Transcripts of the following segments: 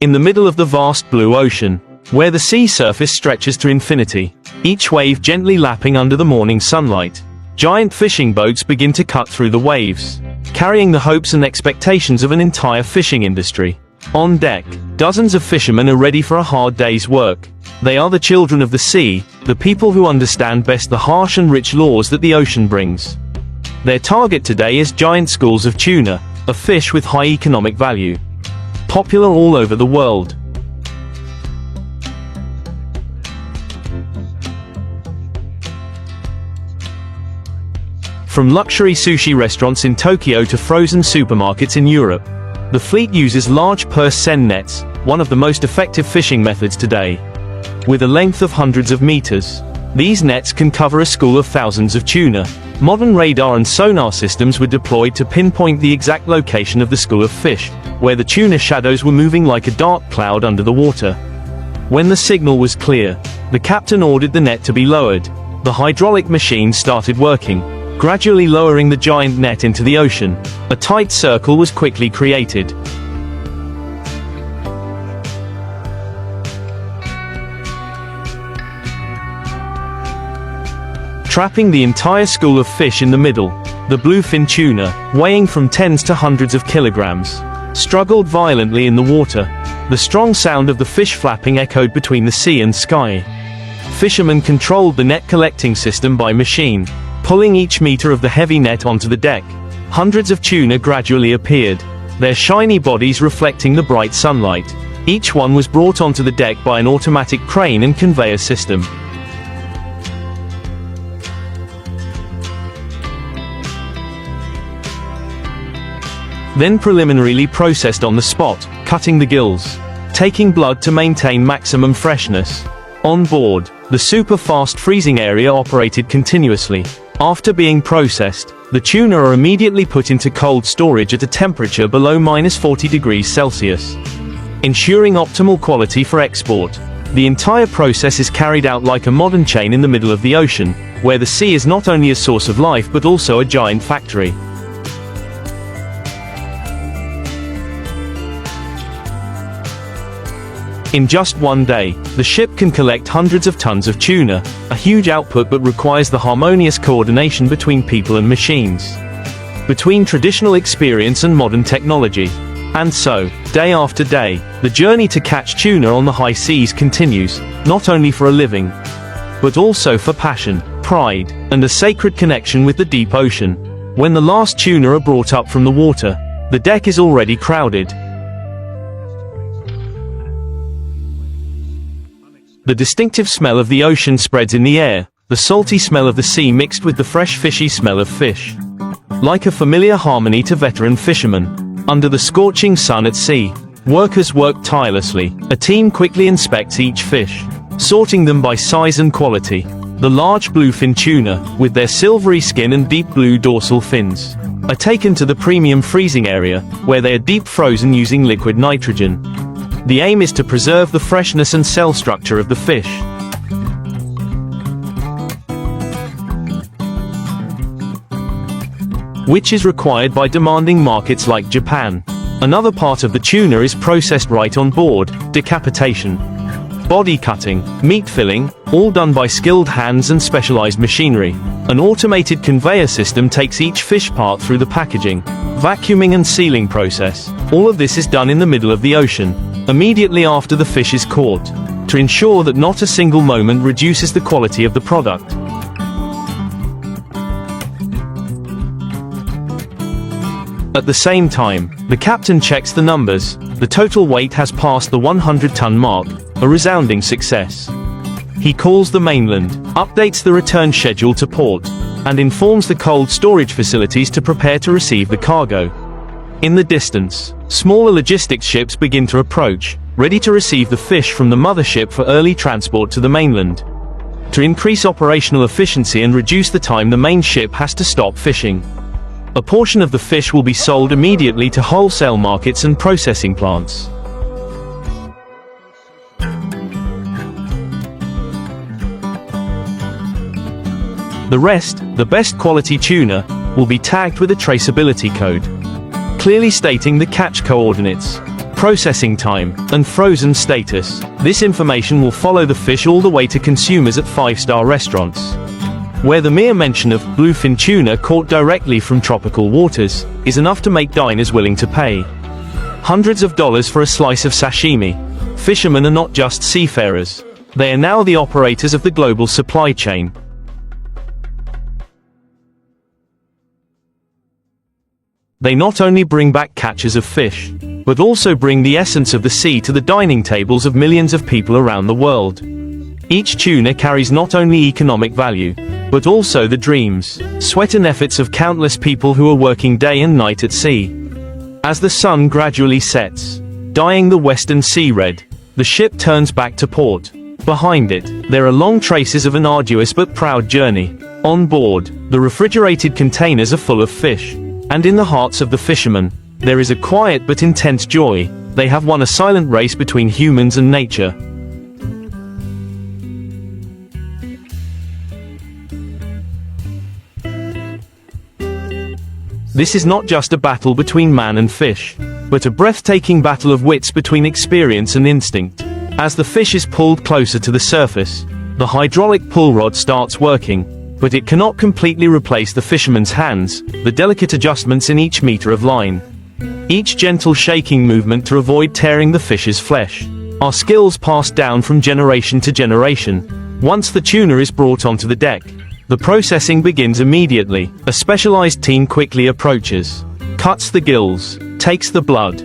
in the middle of the vast blue ocean, where the sea surface stretches to infinity, each wave gently lapping under the morning sunlight. Giant fishing boats begin to cut through the waves, carrying the hopes and expectations of an entire fishing industry. On deck, dozens of fishermen are ready for a hard day's work. They are the children of the sea, the people who understand best the harsh and rich laws that the ocean brings. Their target today is giant schools of tuna, a fish with high economic value, popular all over the world. From luxury sushi restaurants in Tokyo to frozen supermarkets in Europe, the fleet uses large purse seine nets, one of the most effective fishing methods today. With a length of hundreds of meters, these nets can cover a school of thousands of tuna. Modern radar and sonar systems were deployed to pinpoint the exact location of the school of fish, where the tuna shadows were moving like a dark cloud under the water. When the signal was clear, the captain ordered the net to be lowered. The hydraulic machine started working, gradually lowering the giant net into the ocean. A tight circle was quickly created. Trapping the entire school of fish in the middle, the bluefin tuna, weighing from tens to hundreds of kilograms, struggled violently in the water. The strong sound of the fish flapping echoed between the sea and sky. Fishermen controlled the net collecting system by machine, pulling each meter of the heavy net onto the deck. Hundreds of tuna gradually appeared, their shiny bodies reflecting the bright sunlight. Each one was brought onto the deck by an automatic crane and conveyor system. Then preliminarily processed on the spot, cutting the gills, taking blood to maintain maximum freshness. On board, the super-fast freezing area operated continuously. After being processed, the tuna are immediately put into cold storage at a temperature below -40 degrees Celsius, ensuring optimal quality for export. The entire process is carried out like a modern chain in the middle of the ocean, where the sea is not only a source of life but also a giant factory. In just one day, the ship can collect hundreds of tons of tuna, a huge output but requires the harmonious coordination between people and machines, between traditional experience and modern technology. And so, day after day, the journey to catch tuna on the high seas continues, not only for a living, but also for passion, pride, and a sacred connection with the deep ocean. When the last tuna are brought up from the water, the deck is already crowded. The distinctive smell of the ocean spreads in the air, the salty smell of the sea mixed with the fresh fishy smell of fish. Like a familiar harmony to veteran fishermen. Under the scorching sun at sea, workers work tirelessly. A team quickly inspects each fish, sorting them by size and quality. The large bluefin tuna, with their silvery skin and deep blue dorsal fins, are taken to the premium freezing area, where they are deep frozen using liquid nitrogen. The aim is to preserve the freshness and cell structure of the fish. Which is required by demanding markets like Japan. Another part of the tuna is processed right on board: decapitation, body cutting, meat filling, all done by skilled hands and specialized machinery. An automated conveyor system takes each fish part through the packaging, vacuuming and sealing process. All of this is done in the middle of the ocean, immediately after the fish is caught, to ensure that not a single moment reduces the quality of the product. At the same time, the captain checks the numbers. The total weight has passed the 100-ton mark, a resounding success. He calls the mainland, updates the return schedule to port, and informs the cold storage facilities to prepare to receive the cargo. In the distance, smaller logistics ships begin to approach, ready to receive the fish from the mothership for early transport to the mainland. To increase operational efficiency and reduce the time the main ship has to stop fishing, a portion of the fish will be sold immediately to wholesale markets and processing plants. The rest, the best quality tuna, will be tagged with a traceability code, clearly stating the catch coordinates. processing time, and frozen status. This information will follow the fish all the way to consumers at 5-star restaurants, where the mere mention of bluefin tuna caught directly from tropical waters is enough to make diners willing to pay hundreds of dollars for a slice of sashimi. Fishermen are not just seafarers. They are now the operators of the global supply chain. They not only bring back catches of fish, but also bring the essence of the sea to the dining tables of millions of people around the world. Each tuna carries not only economic value, but also the dreams, sweat and efforts of countless people who are working day and night at sea. As the sun gradually sets, dyeing the western sea red, the ship turns back to port. Behind it, there are long traces of an arduous but proud journey. On board, the refrigerated containers are full of fish, and in the hearts of the fishermen, there is a quiet but intense joy. They have won a silent race between humans and nature. This is not just a battle between man and fish, but a breathtaking battle of wits between experience and instinct. As the fish is pulled closer to the surface, the hydraulic pull rod starts working, but it cannot completely replace the fisherman's hands, the delicate adjustments in each meter of line, each gentle shaking movement to avoid tearing the fish's flesh, are skills passed down from generation to generation. Once the tuna is brought onto the deck, the processing begins immediately. A specialized team quickly approaches, cuts the gills, takes the blood,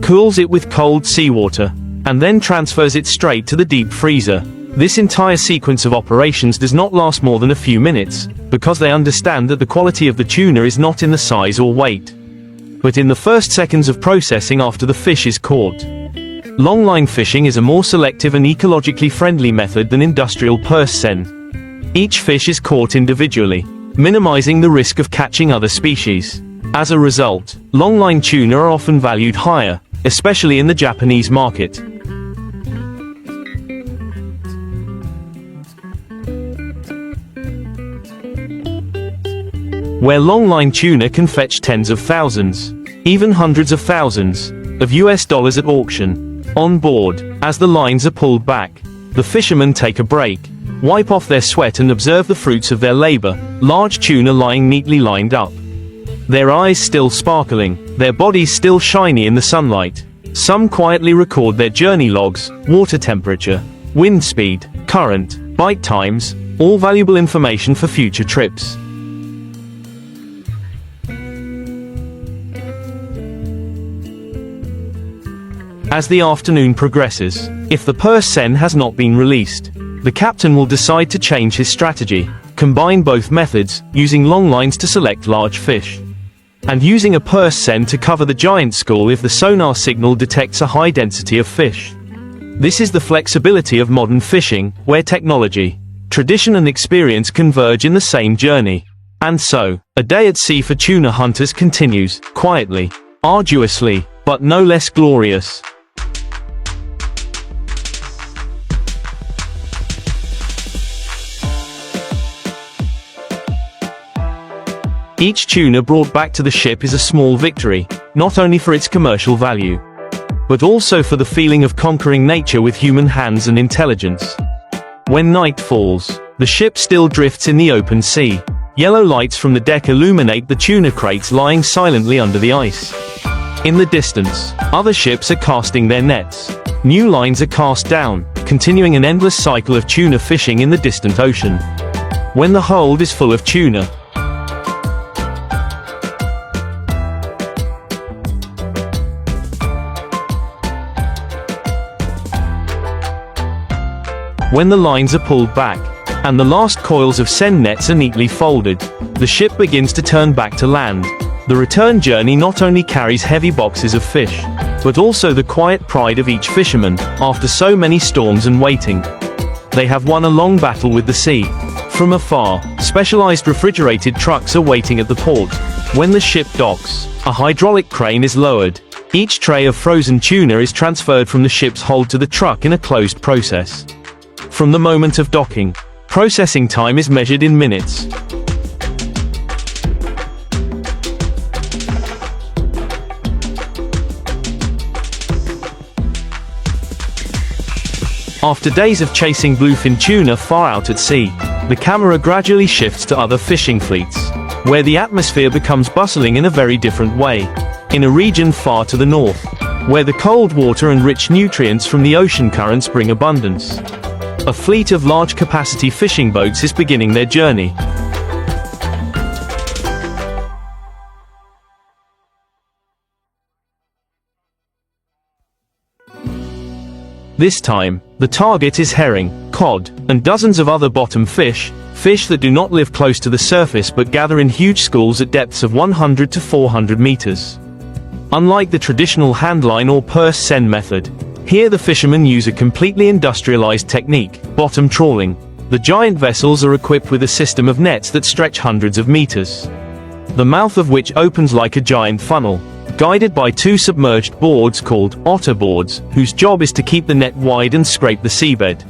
cools it with cold seawater, and then transfers it straight to the deep freezer. This entire sequence of operations does not last more than a few minutes, because they understand that the quality of the tuna is not in the size or weight, but in the first seconds of processing after the fish is caught. Longline fishing is a more selective and ecologically friendly method than industrial purse seine. Each fish is caught individually, minimizing the risk of catching other species. As a result, longline tuna are often valued higher, especially in the Japanese market. Where longline tuna can fetch tens of thousands, even hundreds of thousands, of US dollars at auction. On board, as the lines are pulled back, the fishermen take a break, wipe off their sweat and observe the fruits of their labor, large tuna lying neatly lined up, their eyes still sparkling, their bodies still shiny in the sunlight. Some quietly record their journey logs, water temperature, wind speed, current, bite times, all valuable information for future trips. As the afternoon progresses, if the purse seine has not been released, the captain will decide to change his strategy, combine both methods, using long lines to select large fish, and using a purse seine to cover the giant school if the sonar signal detects a high density of fish. This is the flexibility of modern fishing, where technology, tradition and experience converge in the same journey. And so, a day at sea for tuna hunters continues, quietly, arduously, but no less glorious. Each tuna brought back to the ship is a small victory, not only for its commercial value, but also for the feeling of conquering nature with human hands and intelligence. When night falls, the ship still drifts in the open sea. Yellow lights from the deck illuminate the tuna crates lying silently under the ice. In the distance, other ships are casting their nets. New lines are cast down, continuing an endless cycle of tuna fishing in the distant ocean. When the hold is full of tuna, when the lines are pulled back, and the last coils of seine nets are neatly folded, the ship begins to turn back to land. The return journey not only carries heavy boxes of fish, but also the quiet pride of each fisherman, after so many storms and waiting. They have won a long battle with the sea. From afar, specialized refrigerated trucks are waiting at the port. When the ship docks, a hydraulic crane is lowered. Each tray of frozen tuna is transferred from the ship's hold to the truck in a closed process. From the moment of docking, Processing time is measured in minutes. After days of chasing bluefin tuna far out at sea, the camera gradually shifts to other fishing fleets, where the atmosphere becomes bustling in a very different way. In a region far to the north, where the cold water and rich nutrients from the ocean currents bring abundance, a fleet of large-capacity fishing boats is beginning their journey. This time, the target is herring, cod, and dozens of other bottom fish that do not live close to the surface but gather in huge schools at depths of 100 to 400 meters. Unlike the traditional handline or purse seine method, here the fishermen use a completely industrialized technique, bottom trawling. The giant vessels are equipped with a system of nets that stretch hundreds of meters, the mouth of which opens like a giant funnel, guided by two submerged boards called otter boards, whose job is to keep the net wide and scrape the seabed.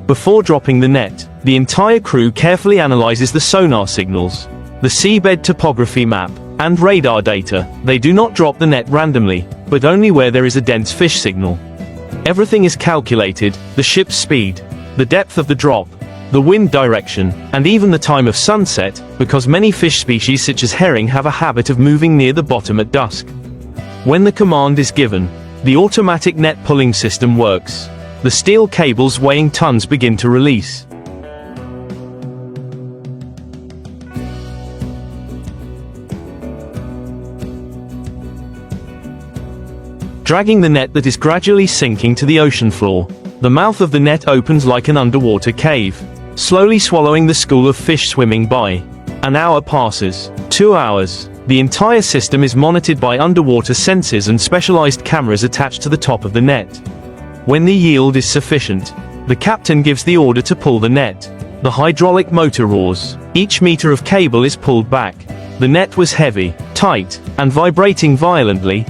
Before dropping the net, the entire crew carefully analyzes the sonar signals, the seabed topography map, and radar data. They do not drop the net randomly, but only where there is a dense fish signal. Everything is calculated: the ship's speed, the depth of the drop, the wind direction, and even the time of sunset, because many fish species such as herring have a habit of moving near the bottom at dusk. When the command is given, the automatic net pulling system works. The steel cables weighing tons begin to release. Dragging the net that is gradually sinking to the ocean floor, the mouth of the net opens like an underwater cave, slowly swallowing the school of fish swimming by. An hour passes. 2 hours. The entire system is monitored by underwater sensors and specialized cameras attached to the top of the net. When the yield is sufficient, the captain gives the order to pull the net. The hydraulic motor roars. Each meter of cable is pulled back. The net was heavy, tight, and vibrating violently.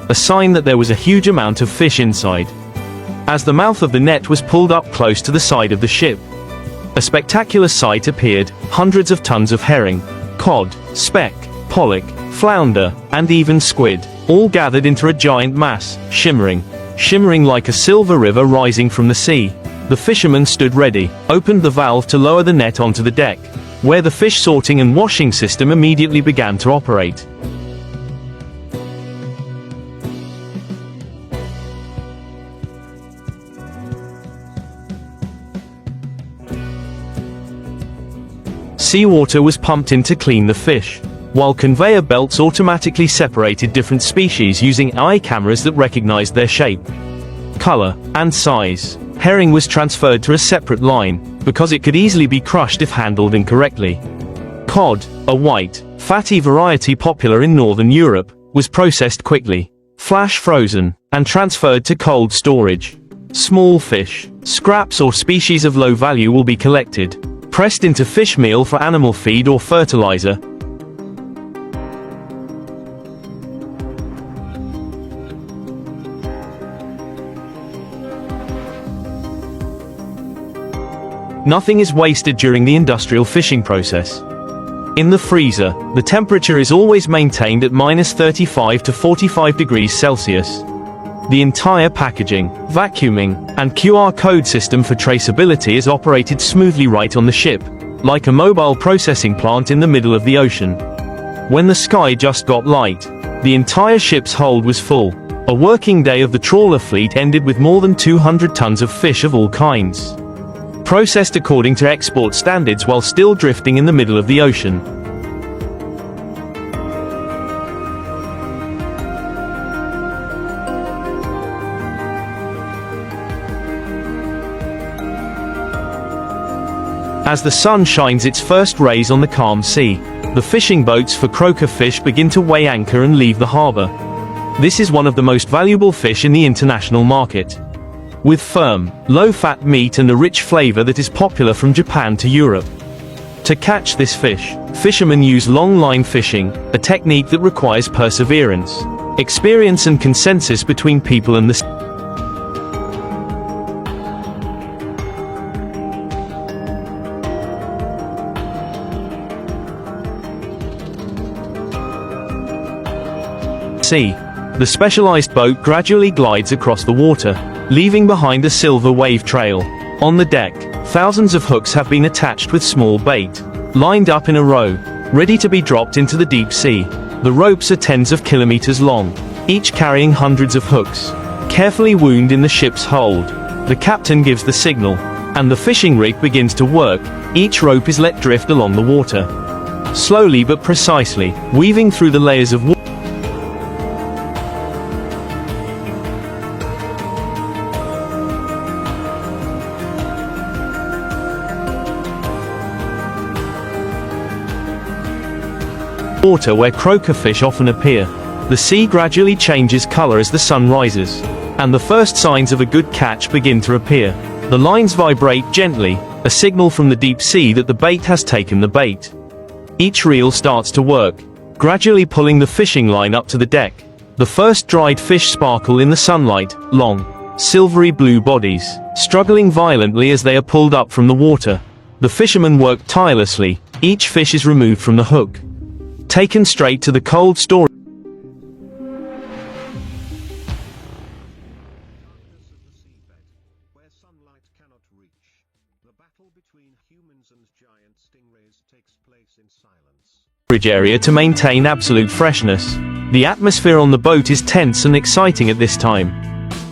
A sign that there was a huge amount of fish inside. As the mouth of the net was pulled up close to the side of the ship, a spectacular sight appeared: hundreds of tons of herring, cod, speck, pollock, flounder, and even squid, all gathered into a giant mass, shimmering like a silver river rising from the sea. The fishermen stood ready, opened the valve to lower the net onto the deck, where the fish sorting and washing system immediately began to operate. Seawater was pumped in to clean the fish, while conveyor belts automatically separated different species using eye cameras that recognized their shape, color, and size. Herring was transferred to a separate line, because it could easily be crushed if handled incorrectly. Cod, a white, fatty variety popular in Northern Europe, was processed quickly, flash frozen, and transferred to cold storage. Small fish, scraps or species of low value will be collected, pressed into fish meal for animal feed or fertilizer. Nothing is wasted during the industrial fishing process. In the freezer, the temperature is always maintained at -35 to 45 degrees Celsius. The entire packaging, vacuuming, and QR code system for traceability is operated smoothly right on the ship, like a mobile processing plant in the middle of the ocean. When the sky just got light, the entire ship's hold was full. A working day of the trawler fleet ended with more than 200 tons of fish of all kinds, processed according to export standards while still drifting in the middle of the ocean. As the sun shines its first rays on the calm sea, the fishing boats for croaker fish begin to weigh anchor and leave the harbor. This is one of the most valuable fish in the international market. With firm, low-fat meat and a rich flavor that is popular from Japan to Europe. To catch this fish, fishermen use long-line fishing, a technique that requires perseverance, experience and consensus between people and the sea. The specialized boat gradually glides across the water, leaving behind a silver wave trail. On the deck, thousands of hooks have been attached with small bait, lined up in a row, ready to be dropped into the deep sea. The ropes are tens of kilometers long, each carrying hundreds of hooks, carefully wound in the ship's hold. The captain gives the signal, and the fishing rig begins to work. Each rope is let drift along the water, slowly but precisely, weaving through the layers of water where croaker fish often appear. The sea gradually changes color as the sun rises, and the first signs of a good catch begin to appear. The lines vibrate gently, a signal from the deep sea that the bait has taken the bait. Each reel starts to work, gradually pulling the fishing line up to the deck. The first dried fish sparkle in the sunlight, long, silvery blue bodies, struggling violently as they are pulled up from the water. The fishermen work tirelessly. Each fish is removed from the hook, taken straight to the cold storage. Where sunlight cannot reach, the battle between humans and giant stingrays takes place in silence. Area to maintain absolute freshness. The atmosphere on the boat is tense and exciting at this time.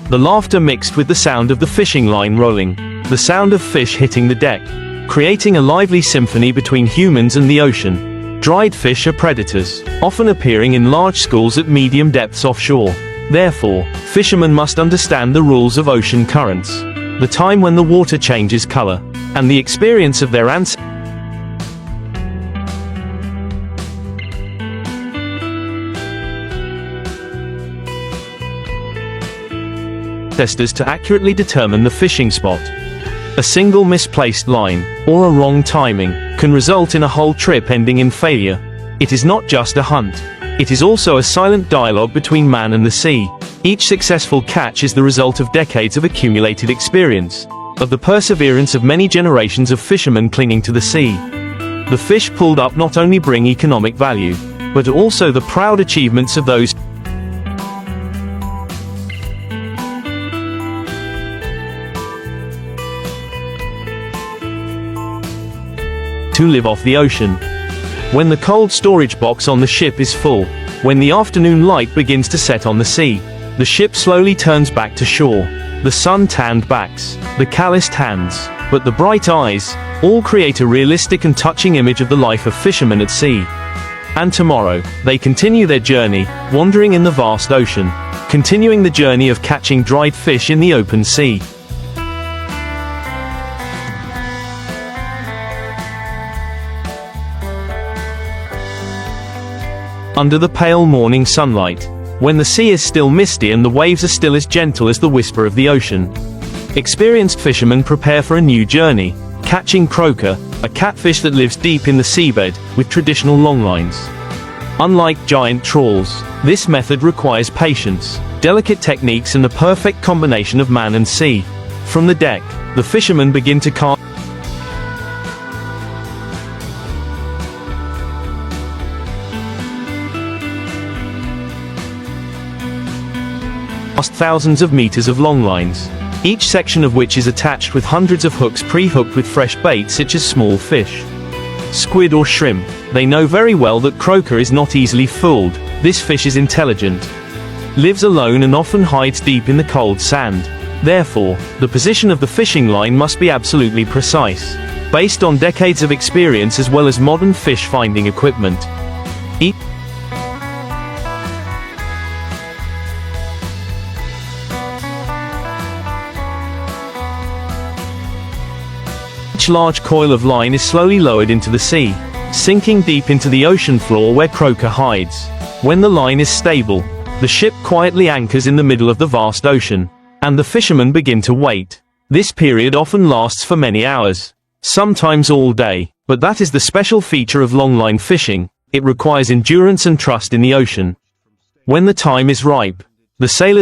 The laughter mixed with the sound of the fishing line rolling, the sound of fish hitting the deck, creating a lively symphony between humans and the ocean. Dried fish are predators, often appearing in large schools at medium depths offshore. Therefore, fishermen must understand the rules of ocean currents, the time when the water changes color, and the experience of their ancestors to accurately determine the fishing spot. A single misplaced line, or a wrong timing, can result in a whole trip ending in failure. It is not just a hunt. It is also a silent dialogue between man and the sea. Each successful catch is the result of decades of accumulated experience, of the perseverance of many generations of fishermen clinging to the sea. The fish pulled up not only bring economic value, but also the proud achievements of those who live off the ocean. When the cold storage box on the ship is full, when the afternoon light begins to set on the sea, the ship slowly turns back to shore. The sun-tanned backs, the calloused hands, but the bright eyes, all create a realistic and touching image of the life of fishermen at sea. And tomorrow, they continue their journey, wandering in the vast ocean, continuing the journey of catching dried fish in the open sea. Under the pale morning sunlight, when the sea is still misty and the waves are still as gentle as the whisper of the ocean, experienced fishermen prepare for a new journey, catching croaker, a catfish that lives deep in the seabed, with traditional longlines. Unlike giant trawls, this method requires patience, delicate techniques and the perfect combination of man and sea. From the deck, the fishermen begin to cast thousands of meters of long lines, each section of which is attached with hundreds of hooks pre-hooked with fresh bait such as small fish, squid or shrimp. They know very well that croaker is not easily fooled. This fish is intelligent, lives alone and often hides deep in the cold sand. Therefore, the position of the fishing line must be absolutely precise, based on decades of experience as well as modern fish finding equipment. Each large coil of line is slowly lowered into the sea, sinking deep into the ocean floor where croaker hides. When the line is stable, The ship quietly anchors in the middle of the vast ocean, and the fishermen begin to wait. This period often lasts for many hours, sometimes all day, but that is the special feature of longline fishing. It requires endurance and trust in the ocean. When the time is ripe, the sailors